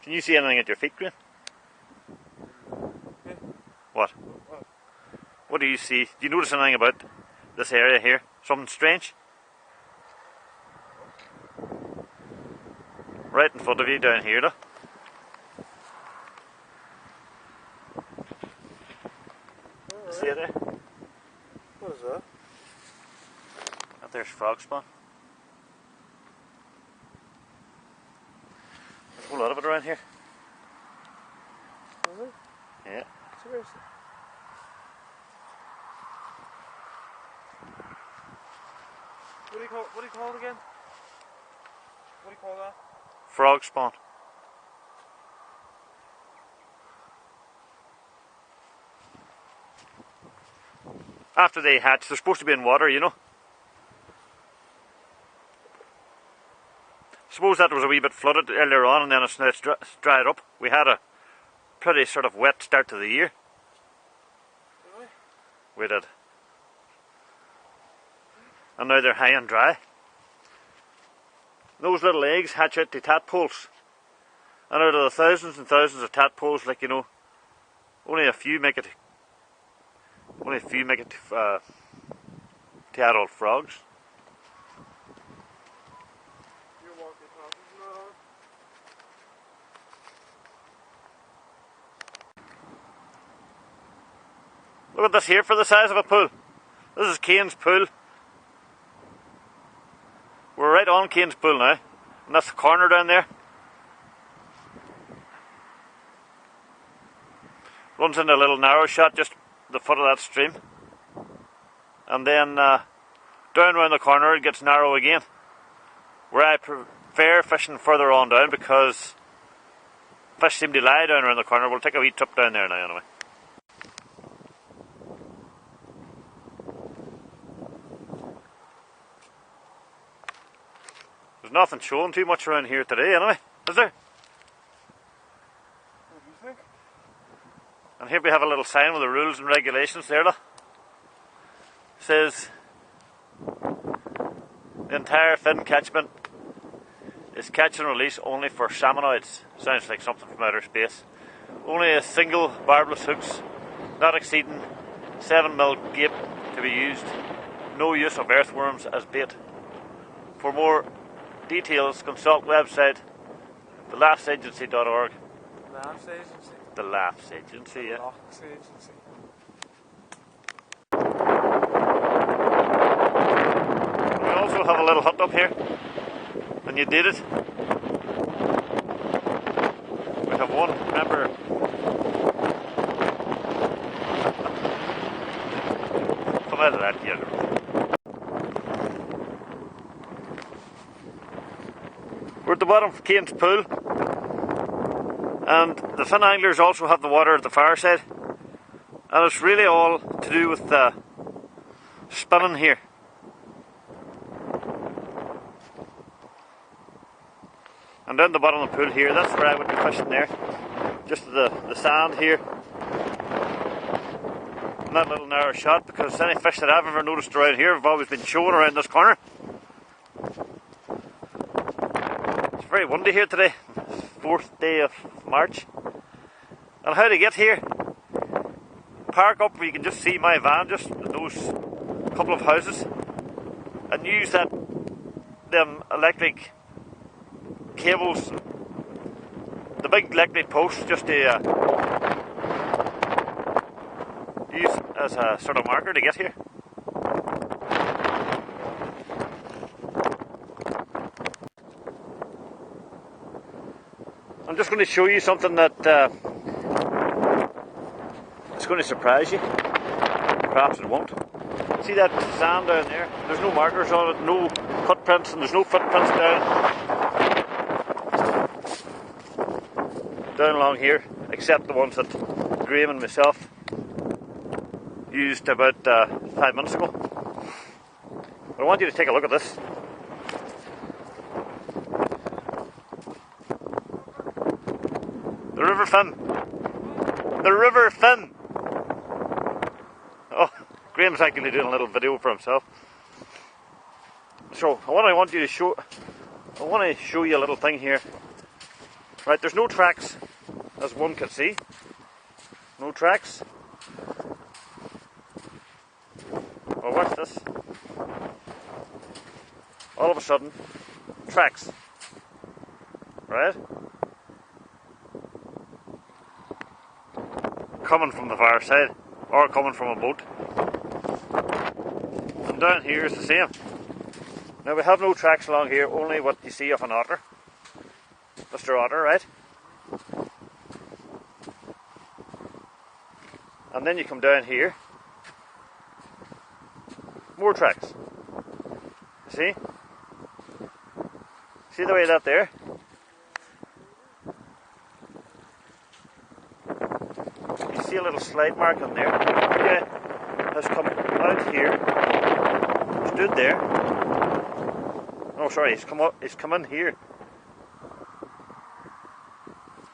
Can you see anything at your feet, Graham? Yeah. What? What do you see? Do you notice anything about this area here? Something strange? Right in front of you down here, though. Right. See it there? What is that? There's frog spawn. There's a whole lot of it around here. Is it? Yeah. Seriously? What do you call it again? What do you call that? Frog spawn. After they hatch, they're supposed to be in water, you know. Suppose that was a wee bit flooded earlier on and then it's dried up. We had a pretty sort of wet start to the year. Really? We did. And now they're high and dry. Those little eggs hatch out to tadpoles. And out of the thousands and thousands of tadpoles, like, you know, only a few make it to adult frogs. Look at this here for the size of a pool. This is Kane's pool. We're right on Kane's pool now. And that's the corner down there. Runs into a little narrow shot just at the foot of that stream. And then down around the corner it gets narrow again. Where I prefer fishing further on down because fish seem to lie down around the corner. We'll take a wee trip down there now anyway. There's nothing showing too much around here today anyway, is there? What do you think? And here we have a little sign with the rules and regulations there, look. It says the entire fin catchment is catch and release only for salmonoids. Sounds like something from outer space. Only a single barbless hooks, not exceeding 7mm gape to be used. No use of earthworms as bait. For more details, consult website thelaughsagency.org. Laughs Agency? The Laughs Agency, yeah. Laughs Agency. We also have a little hut up here, and you did it. We have one, remember. Come out of that, yeah. We're at the bottom of Kane's pool, and the fin anglers also have the water at the far side, and it's really all to do with the spinning here. And down the bottom of the pool here, that's where I would be fishing there, just the sand here, and that little narrow shot, because any fish that I've ever noticed around here have always been showing around this corner. Very windy here today, 4th day of March. And how to get here? Park up where you can just see my van, just those couple of houses, and use them electric cables, the big electric posts, just to use as a sort of marker to get here. I'm just going to show you something that is going to surprise you. Perhaps it won't. See that sand down there? There's no markers on it, no footprints, and there's no footprints down along here, except the ones that Graham and myself used about 5 minutes ago. But I want you to take a look at this. The river fin. The river fin. Oh, Graham's actually doing a little video for himself. So I want to show you a little thing here. Right, there's no tracks, as one can see. No tracks. Well, watch this. All of a sudden, tracks. Right? Coming from the far side, or coming from a boat. And down here is the same. Now we have no tracks along here, only what you see of an otter. Mr. Otter, right? And then you come down here. More tracks. See? See the way that there? You see a little slide mark on there. Okay, has come out here, stood there. Oh, sorry, he's come in here.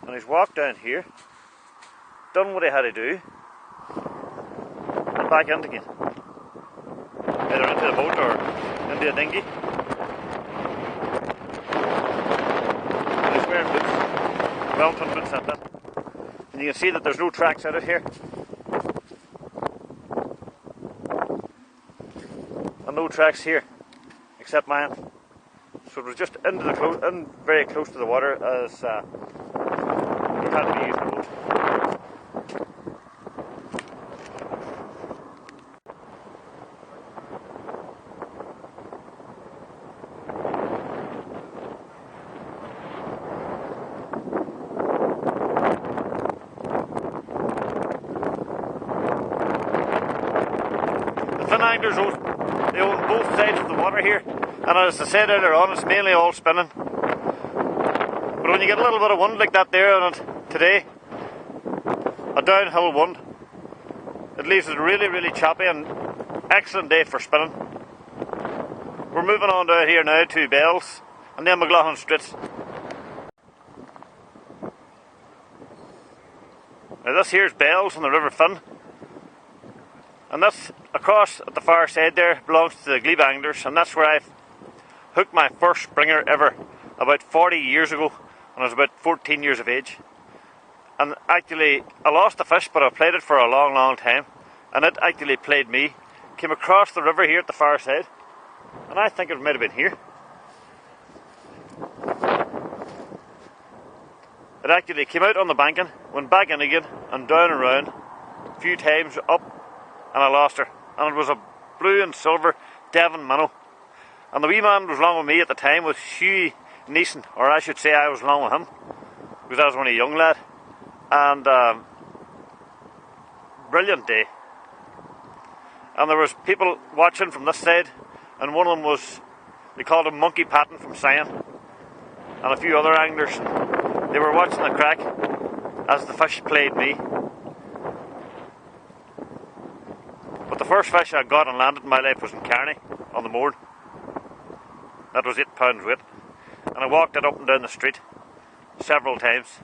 And he's walked down here, done what he had to do, and back in again. Either into the boat or into a dinghy. And he's wearing boots, Wellington boots at that. And you can see that there's no tracks out of here. And no tracks here, except mine. So it was just very close to the water as he had to be using the boat. The fin anglers they own both sides of the water here, and as I said earlier on, it's mainly all spinning. But when you get a little bit of wind like that there on it today, a downhill wind, it leaves it really, really choppy and excellent day for spinning. We're moving on down here now to Bells and then McLaughlin Straits. Now this here's Bells on the River Finn, and that's across at the far side there belongs to the Glebe Anglers, and that's where I hooked my first springer ever about 40 years ago when I was about 14 years of age. And actually I lost the fish, but I played it for a long, long time, and it actually played me. Came across the river here at the far side, and I think it might have been here. It actually came out on the banking, went back in again, and down and round, a few times up, and I lost her. And it was a blue and silver Devon minnow. And the wee man that was along with me at the time was Hugh Neeson, or I should say I was along with him, because I was only a young lad. And brilliant day. And there was people watching from this side, and one of them was, they called him Monkey Patton from Sion, and a few other anglers. They were watching the crack as the fish played me. But the first fish I got and landed in my life was in Carney on the Moor. That was 8 pounds weight, and I walked it up and down the street several times,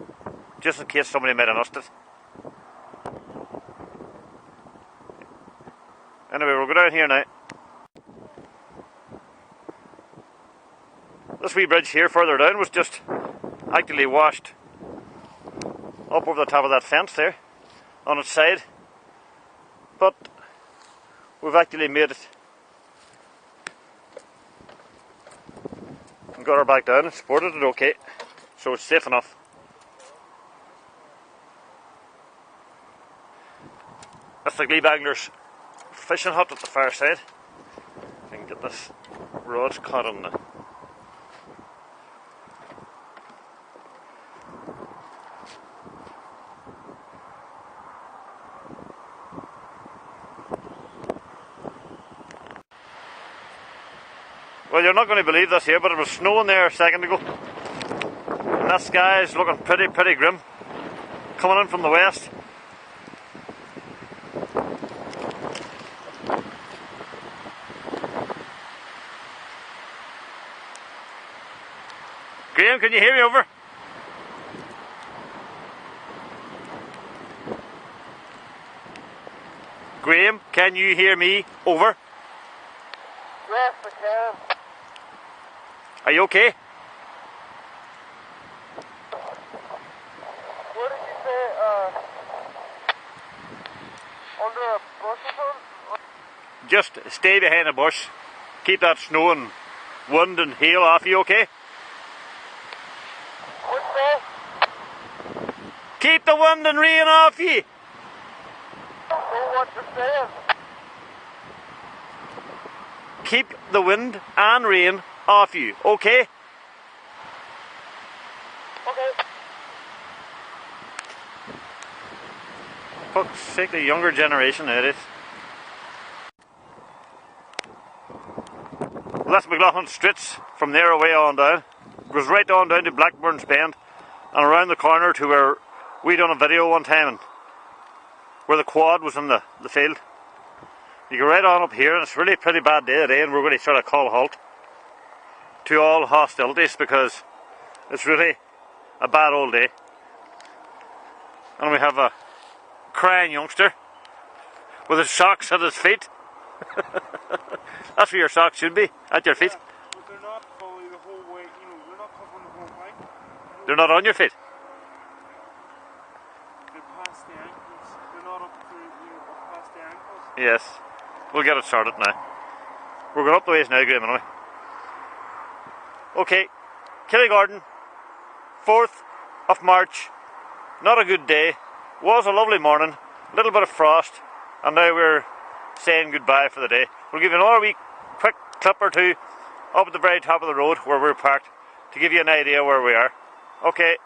just in case somebody might have missed it. Anyway, we'll go down here now. This wee bridge here further down was just actually washed up over the top of that fence there on its side, but we've actually made it and got her back down and supported it okay, so it's safe enough. That's the Glebe Anglers fishing hut at the far side. I can get this rod's caught on the well, you're not going to believe this here, but it was snowing there a second ago. And that sky is looking pretty grim. Coming in from the west. Graham, can you hear me over? Graham, can you hear me over? Yes, I can. Are you okay? under a bush or something? Just stay behind a bush. Keep that snow and wind and hail off you, okay? What's that? Keep the wind and rain off you. Know what you're saying? Keep the wind and rain off you, okay? Okay. Fuck's sake, the younger generation, it is. Well, that's McLaughlin Straits from there away on down. It goes right on down to Blackburn's Bend and around the corner to where we done a video one time and where the quad was in the field. You go right on up here and it's really a pretty bad day today and we're going to sort of call a halt to all hostilities because it's really a bad old day. And we have a crying youngster with his socks at his feet. That's where your socks should be, at your feet. Yeah, but they're not fully the whole way, you know, they're not covering the whole thing. They're not on your feet. They're past the ankles. They're not up to, you know, up past the ankles. Yes. We'll get it sorted now. We're going up the ways now, Graham, anyway. Okay. Killygarden, 4th of March. Not a good day. Was a lovely morning. A little bit of frost. And now we're saying goodbye for the day. We'll give you another wee quick clip or two up at the very top of the road where we're parked to give you an idea where we are. Okay.